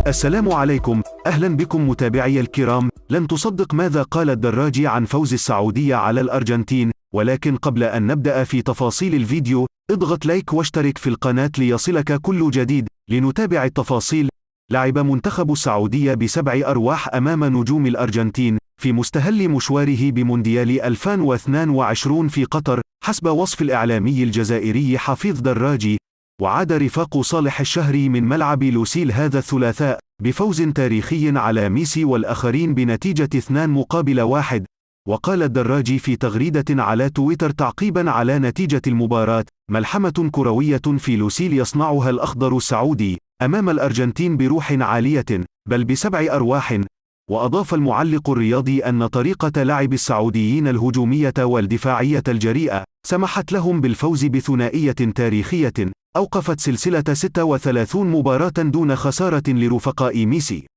السلام عليكم، أهلا بكم متابعي الكرام. لن تصدق ماذا قال الدراجي عن فوز السعودية على الأرجنتين، ولكن قبل أن نبدأ في تفاصيل الفيديو، اضغط لايك واشترك في القناة ليصلك كل جديد. لنتابع التفاصيل. لعب منتخب السعودية ب7 أرواح أمام نجوم الأرجنتين في مستهل مشواره بمونديال 2022 في قطر، حسب وصف الإعلامي الجزائري حفيظ دراجي. وعاد رفاق صالح الشهري من ملعب لوسيل هذا الثلاثاء بفوز تاريخي على ميسي والآخرين بنتيجة 2-1. وقال الدراجي في تغريدة على تويتر تعقيبا على نتيجة المباراة: ملحمة كروية في لوسيل يصنعها الأخضر السعودي أمام الأرجنتين بروح عالية، بل ب7 أرواح. وأضاف المعلق الرياضي أن طريقة لعب السعوديين الهجومية والدفاعية الجريئة سمحت لهم بالفوز بثنائية تاريخية أوقفت سلسلة 36 مباراة دون خسارة لرفقاء ميسي.